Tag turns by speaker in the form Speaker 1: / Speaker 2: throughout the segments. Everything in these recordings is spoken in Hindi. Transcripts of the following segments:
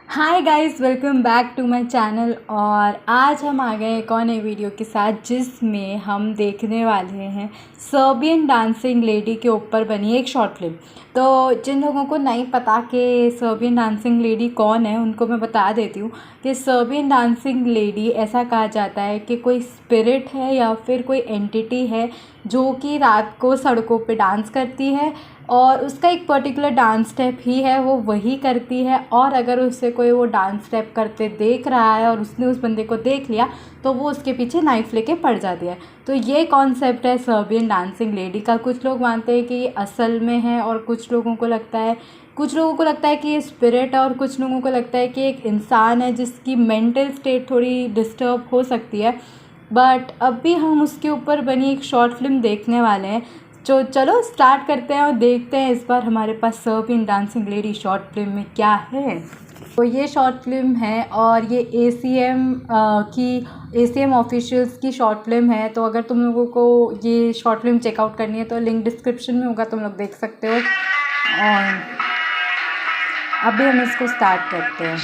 Speaker 1: Hi guys, welcome back to my channel. और आज हम आ गए एक और नई वीडियो के साथ जिसमें हम देखने वाले हैं सर्बियन डांसिंग लेडी के ऊपर बनी एक शॉर्ट फिल्म। तो जिन लोगों को नहीं पता कि सर्बियन डांसिंग लेडी कौन है उनको मैं बता देती हूँ कि सर्बियन डांसिंग लेडी ऐसा कहा जाता है कि कोई स्पिरिट है या फिर कोई एंटिटी है जो कि रात को सड़कों पे डांस करती है और उसका एक पर्टिकुलर डांस स्टेप ही है, वो वही करती है। और अगर उससे कोई वो डांस स्टेप करते देख रहा है और उसने उस बंदे को देख लिया तो वो उसके पीछे नाइफ़ लेके पड़ जाती है। तो ये कॉन्सेप्ट है सर्बियन डांसिंग लेडी का। कुछ लोग मानते हैं कि ये असल में है और कुछ लोगों को लगता है कि ये स्पिरिट है और कुछ लोगों को लगता है कि एक इंसान है जिसकी मेंटल स्टेट थोड़ी डिस्टर्ब हो सकती है। बट अभी हम उसके ऊपर बनी एक शॉर्ट फिल्म देखने वाले हैं। तो चलो स्टार्ट करते हैं और देखते हैं इस बार हमारे पास Serbian dancing lady short film में क्या है। तो ये शॉर्ट फिल्म है और ये ACM ऑफिशियल्स की शॉर्ट फिल्म है। तो अगर तुम लोगों को ये शॉर्ट फिल्म चेकआउट करनी है तो लिंक डिस्क्रिप्शन में होगा, तुम लोग देख सकते हो। और अभी हम इसको स्टार्ट करते हैं।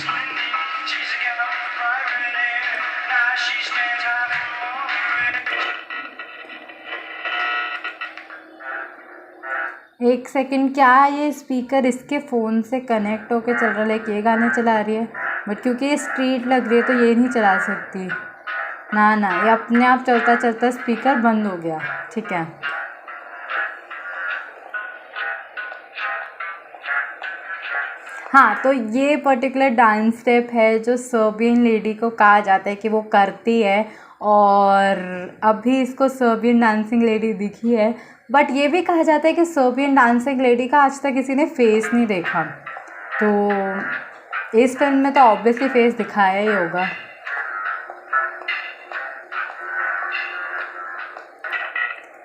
Speaker 1: एक सेकंड, क्या ये स्पीकर इसके फ़ोन से कनेक्ट होके चल रहा है? लाइक ये गाने चला रही है, बट क्योंकि ये स्ट्रीट लग रही है तो ये नहीं चला सकती। ना ना, ये अपने आप चलता चलता स्पीकर बंद हो गया। ठीक है, हाँ। तो ये पर्टिकुलर डांस स्टेप है जो सर्बियन लेडी को कहा जाता है कि वो करती है। और अभी इसको सर्बियन डांसिंग लेडी दिखी है, बट ये भी कहा जाता है कि सर्बियन डांसिंग लेडी का आज तक किसी ने फेस नहीं देखा। तो इस फिल्म में तो ऑब्वियसली फेस दिखाया ही होगा।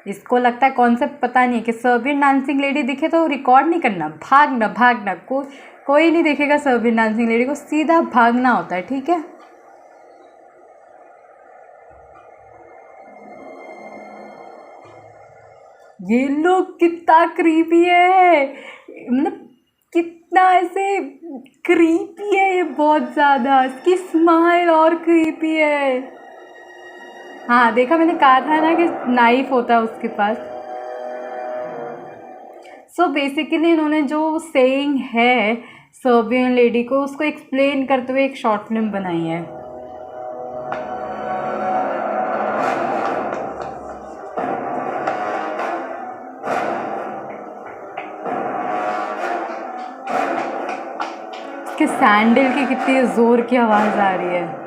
Speaker 1: इसको लगता है कॉन्सेप्ट पता नहीं है कि सर्बियन डांसिंग लेडी दिखे तो रिकॉर्ड नहीं करना, भागना। कोई नहीं देखेगा सर्बियन डांसिंग लेडी को, सीधा भागना होता है। ठीक है, ये लोग कितना क्रीपी है, मतलब कितना ऐसे क्रीपी है ये, बहुत ज़्यादा। इसकी स्माइल और क्रीपी है। हाँ देखा, मैंने कहा था ना कि नाइफ होता है उसके पास। सो बेसिकली इन्होंने जो सेइंग है सर्बियन लेडी को, उसको एक्सप्लेन करते हुए एक शॉर्ट फिल्म बनाई है। इसके सैंडल की कितनी ज़ोर की आवाज़ आ रही है।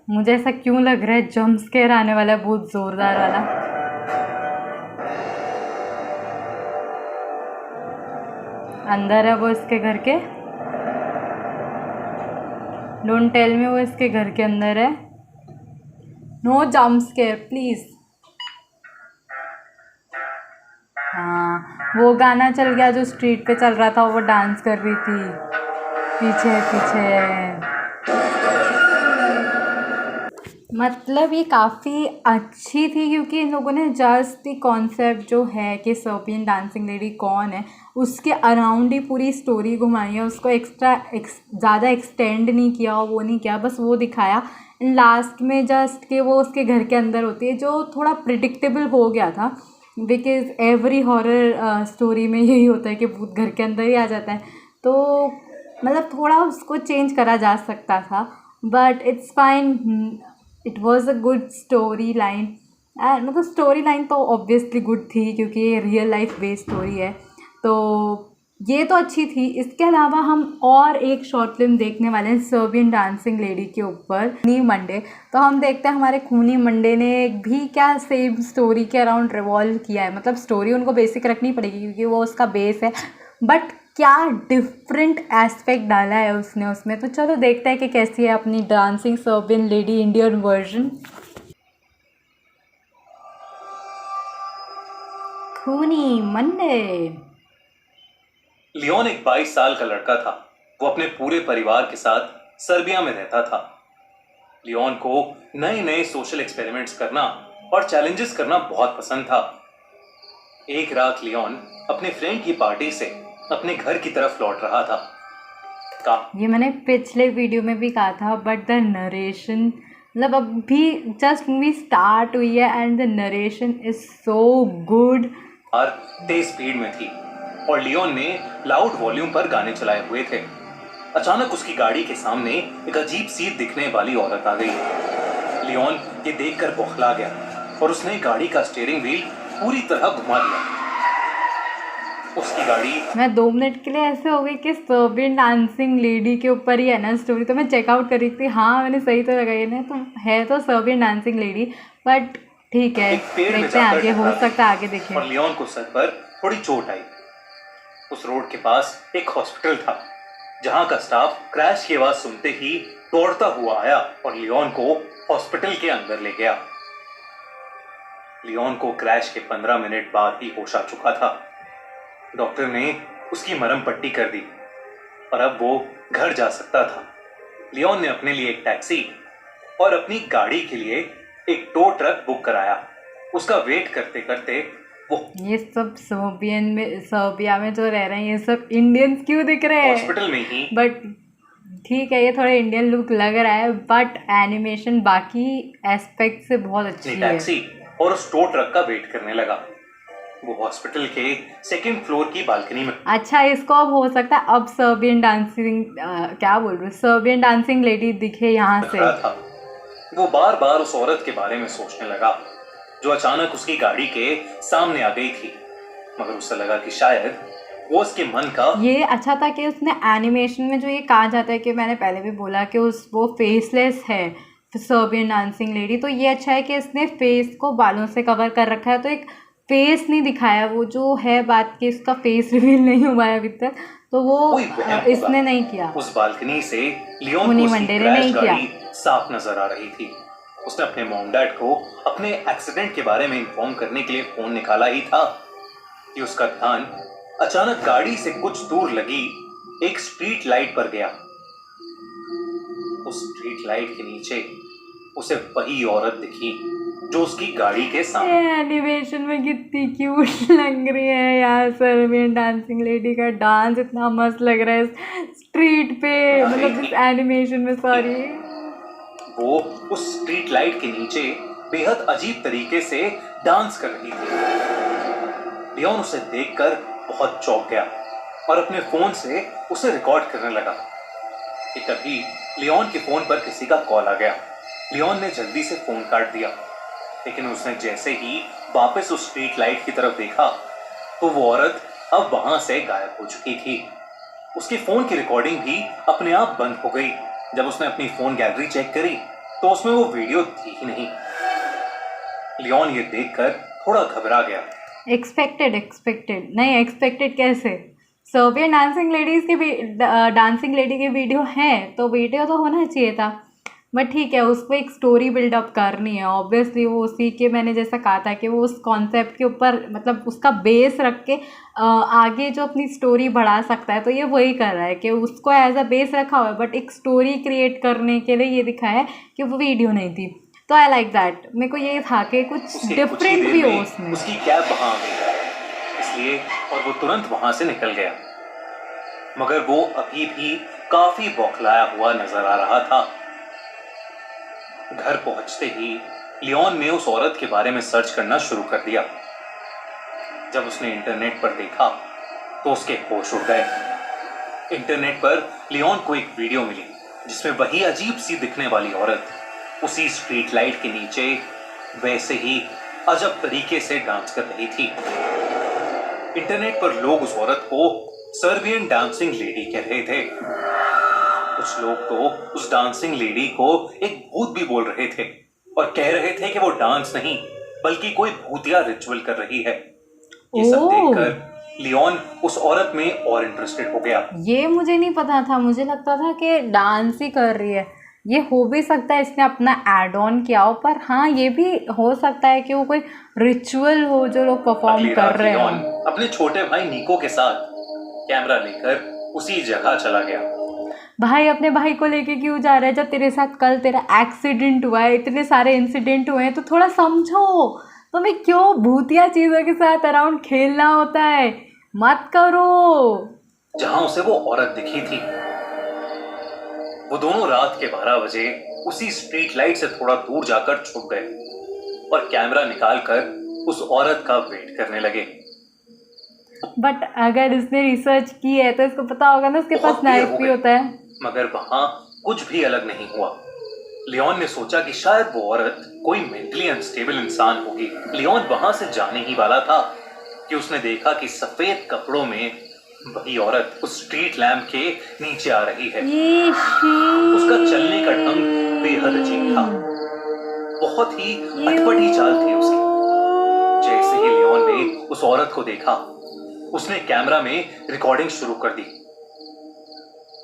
Speaker 1: मुझे ऐसा क्यों लग रहा है जंप स्केयर आने वाला है, बहुत ज़ोरदार वाला। अंदर है वो इसके घर के, डोंट टेल मी वो इसके घर के अंदर है। No jump scare please. हाँ, वो गाना चल गया जो स्ट्रीट पे चल रहा था, वो डांस कर रही थी पीछे पीछे। मतलब ये काफ़ी अच्छी थी क्योंकि इन लोगों ने जस्ट द कॉन्सेप्ट जो है कि सर्बियन डांसिंग लेडी कौन है उसके अराउंड ही पूरी स्टोरी घुमाई है। उसको ज़्यादा एक्सटेंड नहीं किया और वो नहीं किया, बस वो दिखाया लास्ट में जस्ट कि वो उसके घर के अंदर होती है, जो थोड़ा प्रिडिक्टेबल हो गया था बिकॉज़ एवरी हॉरर स्टोरी में यही होता है कि भूत घर के अंदर ही आ जाता है। तो मतलब थोड़ा उसको चेंज करा जा सकता था, but it's fine. It was a good story line. मतलब स्टोरी लाइन तो ऑब्वियसली गुड थी क्योंकि ये रियल लाइफ बेस्ड स्टोरी है, तो ये तो अच्छी थी। इसके अलावा हम और एक शॉर्ट फिल्म देखने वाले हैं सर्बियन डांसिंग लेडी के ऊपर, खूनी मंडे। तो हम देखते हैं हमारे खूनी मंडे ने भी क्या सेम स्टोरी के अराउंड रिवॉल्व किया है। मतलब स्टोरी उनको बेसिक रखनी पड़ेगी क्योंकि वो उसका बेस है, बट क्या डिफरेंट एस्पेक्ट डाला है उसने उसमें। तो चलो देखते हैं कि कैसी है अपनी dancing Serbian lady Indian version. खूनी मंडे।
Speaker 2: लियोन एक 22 साल का लड़का था। वो अपने पूरे परिवार के साथ सर्बिया में रहता था। लियोन को नए नए सोशल एक्सपेरिमेंट्स करना और चैलेंजेस करना बहुत पसंद था। एक रात लियोन अपने फ्रेंड की पार्टी से अपने घर की तरफ लौट रहा था।
Speaker 1: ये मैंने पिछले वीडियो में भी कहा था, बट द नरेशन, मतलब अभी जस्ट मूवी स्टार्ट हुई है and the narration is so good.
Speaker 2: Car Tej speed में थी और लियोन ने लाउड वॉल्यूम पर गाने चलाए हुए थे। अचानक उसकी गाड़ी के सामने एक अजीब सी दिखने वाली औरत आ गई। लियोन ये देखकर बौखला गया और उसने गाड़ी का स्टीयरिंग व्हील पूरी तरह घुमा दिया। उसकी गाड़ी
Speaker 1: मैं 2 मिनट के लिए ऐसे हो गई कि सर्बियन डांसिंग लेडी के ऊपर ही है ना स्टोरी, तो मैं चेकआउट कर रही थी। हाँ मैंने सही तो लगाई ना, तो है तो सर्बियन डांसिंग लेडी, बट ठीक है देखते हैं आगे, हो सकता है आगे देखें।
Speaker 2: और लियोन को सर पर थोड़ी चोट आई। उस रोड के पास एक हॉस्पिटल था जहां का स्टाफ क्रैश की आवाज सुनते ही दौड़ता हुआ आया और लियोन को हॉस्पिटल के अंदर ले गया। लियोन को क्रैश के 15 मिनट बाद ही होश आ चुका था। डॉक्टर ने उसकी मरहम पट्टी कर दी और अब वो घर जा सकता था। लियोन ने अपने लिए एक टैक्सी और अपनी गाड़ी के लिए एक टो ट्रक बुक कराया। उसका वेट करते करते वो
Speaker 1: ये सब सर्बिया में जो रह रहे हैं ये सब इंडियंस क्यों दिख रहे हैं
Speaker 2: हॉस्पिटल में ही,
Speaker 1: बट ठीक है ये थोड़ा इंडियन लुक लग रहा है, बट एनिमेशन बाकी एस्पेक्ट से बहुत अच्छी है।
Speaker 2: टैक्सी और उस टो ट्रक का वेट करने लगा। वो हॉस्पिटल के सेकंड फ्लोर की बालकनी में।
Speaker 1: अच्छा इसको अब हो सकता है अब सर्बियन डांसिंग क्या बोल रहे, सर्बियन डांसिंग लेडी दिखे यहाँ से।
Speaker 2: था। वो बार बार उस औरत के बारे में सोचने लगा जो अचानक उसकी गाड़ी के सामने आ गई थी, मगर उसे लगा कि शायद वो उसके मन का।
Speaker 1: ये अच्छा था कि उसने एनिमेशन में जो ये कहा जाता है कि मैंने पहले भी बोला कि वो फेसलेस है सर्बियन डांसिंग लेडी, तो ये अच्छा है कि इसने फेस को बालों से कवर कर रखा है, तो एक फेस नहीं दिखाया। वो जो है बात कि इसका फेस रिवील नहीं हुआ है अभी तक, तो वो इसने नहीं किया।
Speaker 2: उस बालकनी से लियोन को उसकी क्रैश गाड़ी साफ नजर आ रही थी। उसने अपने मॉम डैड को अपने एक्सीडेंट के बारे में इन्फॉर्म करने के लिए फोन निकाला ही था कि उसका ध्यान अचानक गाड़ी से कुछ दूर लगी एक स्ट्रीट लाइट पर गया। उस स्ट्रीट लाइट के नीचे उसे वही औरत दिखी जो उसकी गाड़ी के सामने।
Speaker 1: एनिमेशन में कितनी क्यूट लग रही है यार, सर्बियन डांसिंग लेडी का डांस इतना मस्त लग रहा है स्ट्रीट पे, मतलब इस एनिमेशन में। सॉरी,
Speaker 2: वो उस स्ट्रीट लाइट के नीचे बेहद अजीब तरीके से डांस कर रही थी। लियोन उसे देखकर बहुत चौंक गया और अपने फोन से उसे रिकॉर्ड करने लगा कि तभी लियोन के फोन पर किसी का कॉल आ गया। लियोन ने जल्दी से फोन काट दिया, लेकिन उसने जैसे ही वापस उस स्ट्रीट लाइट की तरफ देखा तो वो औरत अब वहां से गायब हो चुकी थी। उसके फोन की रिकॉर्डिंग भी अपने आप बंद हो गई। जब उसने अपनी फोन गैलरी चेक करी तो उसमें वो वीडियो थी ही नहीं। लियोन ये देखकर थोड़ा घबरा गया।
Speaker 1: एक्सपेक्टेड नहीं, एक्सपेक्टेड कैसे? सर्बियन डांसिंग लेडी की वीडियो है तो वीडियो तो होना चाहिए था, बट ठीक है उसको एक स्टोरी बिल्डअप करनी है ऑब्वियसली। वो उसी के, मैंने जैसा कहा था कि वो उस कॉन्सेप्ट के ऊपर मतलब उसका बेस रख के आगे जो अपनी स्टोरी बढ़ा सकता है, तो ये वही कर रहा है कि उसको एज अ बेस रखा हुआ है, बट एक स्टोरी क्रिएट करने के लिए ये दिखाया है कि वो वीडियो नहीं थी। तो आई लाइक दैट, मेरे को ये था कि कुछ डिफरेंट भी हो उसमें।
Speaker 2: उसकी कैब वहां आ गई इसलिए, और वो तुरंत वहां से निकल गया, मगर वो अभी भी काफी बौखलाया हुआ नजर आ रहा था। घर पहुंचते ही लियोन ने उस औरत के बारे में सर्च करना शुरू कर दिया। जब उसने इंटरनेट पर देखा तो उसके होश उड़ गए। इंटरनेट पर लियोन को एक वीडियो मिली जिसमें वही अजीब सी दिखने वाली औरत उसी स्ट्रीट लाइट के नीचे वैसे ही अजब तरीके से डांस कर रही थी। इंटरनेट पर लोग उस औरत को सर्बियन डांसिंग लेडी कह रहे थे। कुछ लोग तो उस डांसिंग लेडी को एक भूत भी बोल रहे थे और कह रहे थे कि वो डांस नहीं बल्कि कोई भूतिया रिचुअल कर रही है। ये सब देखकर लियोन उस औरत में और इंटरेस्टेड हो गया।
Speaker 1: ये मुझे नहीं पता था, मुझे लगता था कि डांस ही कर रही है, ये हो भी सकता है इसने अपना एड ऑन किया हो, पर हाँ ये भी हो सकता है कि वो कोई रिचुअल हो जो लोग परफॉर्म
Speaker 2: अगली
Speaker 1: कर
Speaker 2: रात
Speaker 1: रहे
Speaker 2: लियोन
Speaker 1: हो।
Speaker 2: अपने छोटे भाई निको के साथ कैमरा लेकर उसी जगह चला गया।
Speaker 1: भाई अपने भाई को लेके क्यों जा रहा है जब तेरे साथ कल तेरा एक्सीडेंट हुआ है, इतने सारे इंसिडेंट हुए हैं, तो थोड़ा समझो। तुम्हें क्यों भूतिया चीज़ों के साथ अराउंड खेलना होता है, मत करो।
Speaker 2: जहां उसे वो औरत दिखी थी, वो दोनों रात के 12 बजे उसी स्ट्रीट लाइट से थोड़ा दूर जाकर छुप गए और कैमरा निकालकर उस औरत का वेट करने लगे।
Speaker 1: बट अगर इसने रिसर्च की है तो इसको पता होगा ना उसके पास
Speaker 2: बहुत देर
Speaker 1: नाइफ
Speaker 2: हो
Speaker 1: भी
Speaker 2: गई,
Speaker 1: होता है।
Speaker 2: मगर वहां कुछ भी अलग नहीं हुआ। लियोन ने सोचा कि शायद वो औरत कोई मेंटली अनस्टेबल इंसान होगी। लियोन वहां से जाने ही वाला था कि उसने देखा कि सफेद कपड़ों में वही औरत उस स्ट्रीट लैम्प के नीचे आ रही है। उसका चलने का ढंग बेहद अजीब था, बहुत ही अटपटी चाल थी उसकी। जैसे ही लियोन ने उस औरत को देखा, उसने कैमरा में रिकॉर्डिंग शुरू कर दी।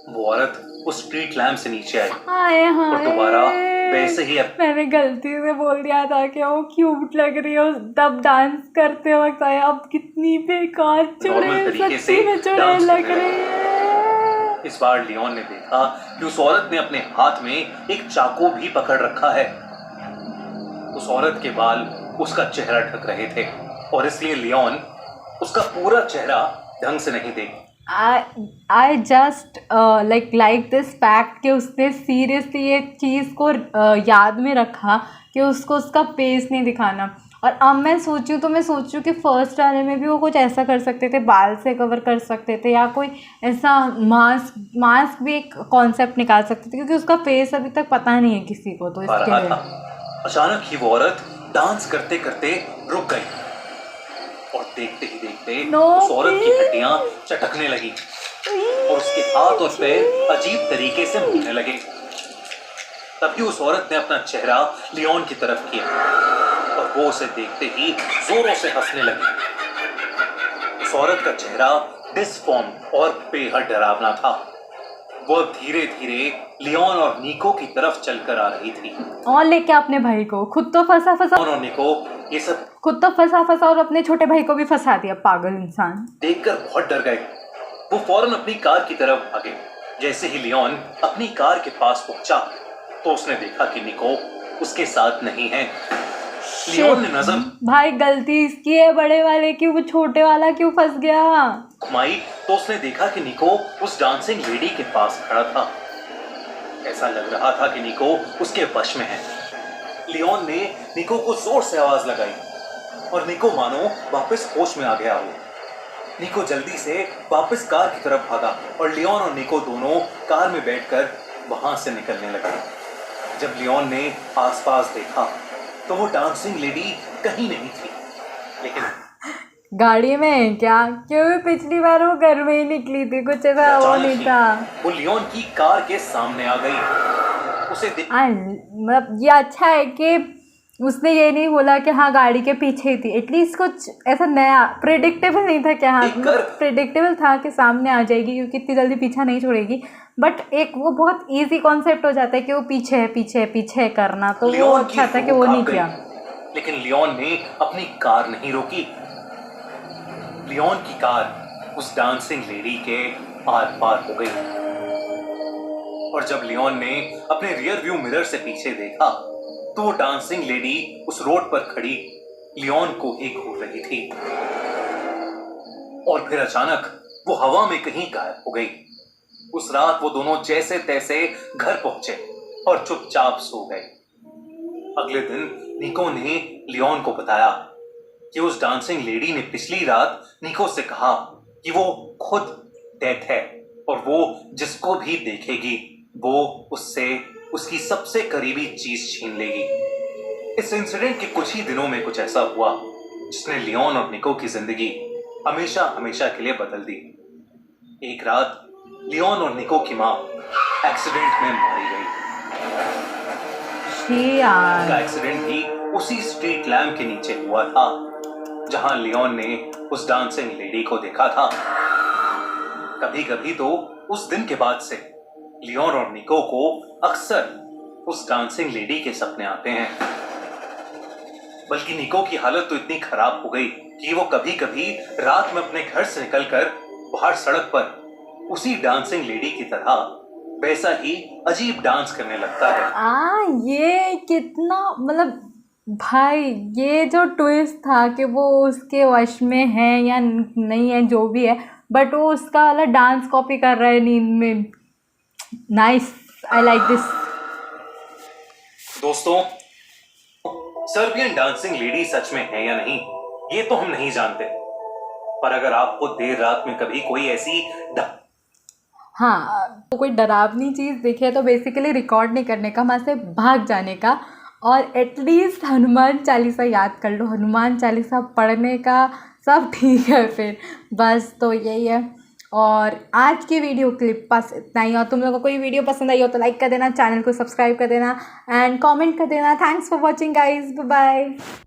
Speaker 2: वो औरत उस स्ट्रीट लैम्प से नीचे आई और दोबारा वैसे ही
Speaker 1: मैंने गलती से बोल दिया था कि वो क्यूट लग रही हो तब डांस करते वक्त आया, अब कितनी बेकार चुड़ैल, सच्ची में चुड़ैल लग रही है।
Speaker 2: इस बार लियोन ने देखा कि उस औरत ने अपने हाथ में एक चाकू भी पकड़ रखा है। उस औरत के बाल उसका चेहरा ढक रहे थे और इसलिए लियोन उसका पूरा चेहरा ढंग से नहीं देख।
Speaker 1: I just like this fact कि उसने सीरियसली ये चीज़ को याद में रखा कि उसको उसका फेस नहीं दिखाना। और अब मैं सोचूं तो मैं सोचूं कि फर्स्ट वाले में भी वो कुछ ऐसा कर सकते थे, बाल से कवर कर सकते थे, या कोई ऐसा मास्क भी एक कॉन्सेप्ट निकाल सकते थे, क्योंकि उसका फेस अभी तक पता नहीं है किसी को। तो इसके लिए
Speaker 2: अचानक ही वो औरत डांस करते करते रुक गई और देखते ही देखते उस औरत की हड्डियां चटकने लगी और उसके हाथ और पैर अजीब तरीके से मुड़ने लगे। तभी उस औरत ने अपना चेहरा लियोन की तरफ किया और वो उसे देखते ही जोरों से हंसने लगी। उस औरत का चेहरा डिसफॉर्म और बेहद डरावना था। वो धीरे धीरे लियोन और निको की तरफ चलकर आ रही थी।
Speaker 1: और लेके अपने भाई को, खुद तो फंसा
Speaker 2: और निको ये सब
Speaker 1: खुद तो फंसा और अपने छोटे भाई को भी फंसा दिया, पागल इंसान।
Speaker 2: देखकर बहुत डर गए। वो फौरन अपनी कार की तरफ भागे। जैसे ही लियोन अपनी कार के पास पहुंचा तो उसने देखा कि निको उसके साथ नहीं है। लियोन ने नजर
Speaker 1: भाई गलती इसकी है बड़े वाले की, वो छोटे वाला क्यों फंस गया।
Speaker 2: घुमाई तो उसने देखा कि निको उस डांसिंग लेडी के पास खड़ा था। ऐसा लग रहा था कि निको उसके वश में है। लियोन ने निको को जोर से आवाज लगाई और निको मानो वापस होश में आ गया हो। निको जल्दी से वापस कार की तरफ भागा और लियोन और निको दोनों कार में बैठकर वहां से निकलने लगे। जब लियोन ने आसपास देखा तो वो डांसिंग लेडी कहीं नहीं थी, लेकिन
Speaker 1: गाड़ी में क्या, क्यों पिछली बार वो घर में ही निकली थी, कुछ ऐसा वो नहीं था।
Speaker 2: वो लियोन की कार के सामने आ गई। उसे
Speaker 1: मतलब ये अच्छा है कि उसने ये नहीं बोला कि हाँ गाड़ी के पीछे ही थी। एटलीस्ट कुछ ऐसा नया, प्रेडिक्टेबल नहीं था कि हाँ, प्रेडिक्टेबल था कि सामने आ जाएगी क्योंकि इतनी जल्दी पीछा नहीं छोड़ेगी, बट एक वो बहुत इजी कॉन्सेप्ट हो जाता है कि वो पीछे है पीछे पीछे करना, तो वो अच्छा था कि वो नहीं किया।
Speaker 2: लेकिन लियोन ने अपनी कार नहीं रोकी। लियोन की कार उस डांसिंग लेडी के आर पार हो गई और जब लियोन ने अपने रियर व्यू मिरर से पीछे देखा तो वो डांसिंग लेडी उस रोड पर खड़ी लियोन को ही घूर रही थी और फिर अचानक वो हवा में कहीं गायब हो गई। उस रात वो दोनों जैसे तैसे घर पहुंचे और चुपचाप सो गए। अगले दिन निको ने लियोन को बताया कि उस डांसिंग लेडी ने पिछली रात निको से कहा कि वो खुद डेथ है और वो जिसको भी देखेगी वो उससे उसकी सबसे करीबी चीज छीन लेगी। इस इंसिडेंट के कुछ ही दिनों में कुछ ऐसा हुआ जिसने लियोन और निको की जिंदगी हमेशा हमेशा के लिए बदल दी। एक रात लियोन और निको की माँ एक्सीडेंट में मारी गई। उनका एक्सीडेंट भी उसी स्ट्रीट लैम्प के नीचे हुआ था जहां लियोन ने उस डांसिंग लेडी को देखा था। कभी कभी तो उस दिन के बाद से लियोन और निको को अक्सर उस डांसिंग लेडी के सपने आते हैं। बल्कि निको की हालत तो इतनी खराब हो गई कि वो कभी कभी रात में अपने घर से निकलकर बाहर सड़क पर उसी डांसिंग लेडी की तरह वैसा ही अजीब डांस करने लगता है।
Speaker 1: ये कितना मतलब भाई, ये जो ट्विस्ट था कि वो उसके वश में है या नहीं है जो भी है, बट वो उसका वाला डांस कॉपी कर रहा है नींद में। Nice, I like this.
Speaker 2: दोस्तों, सर्बियन डांसिंग लेडी सच में है या नहीं ये तो हम नहीं जानते, पर अगर आपको देर रात में कभी कोई ऐसी
Speaker 1: तो कोई डरावनी चीज़ दिखे तो बेसिकली रिकॉर्ड नहीं करने का, वहाँ से भाग जाने का, और एटलीस्ट हनुमान चालीसा याद कर लो, हनुमान चालीसा पढ़ने का, सब ठीक है फिर। बस तो यही है, और आज की वीडियो क्लिप बस इतना ही। और तुम लोगों को कोई वीडियो पसंद आई हो तो लाइक कर देना, चैनल को सब्सक्राइब कर देना एंड कमेंट कर देना। Thanks for watching guys, bye bye.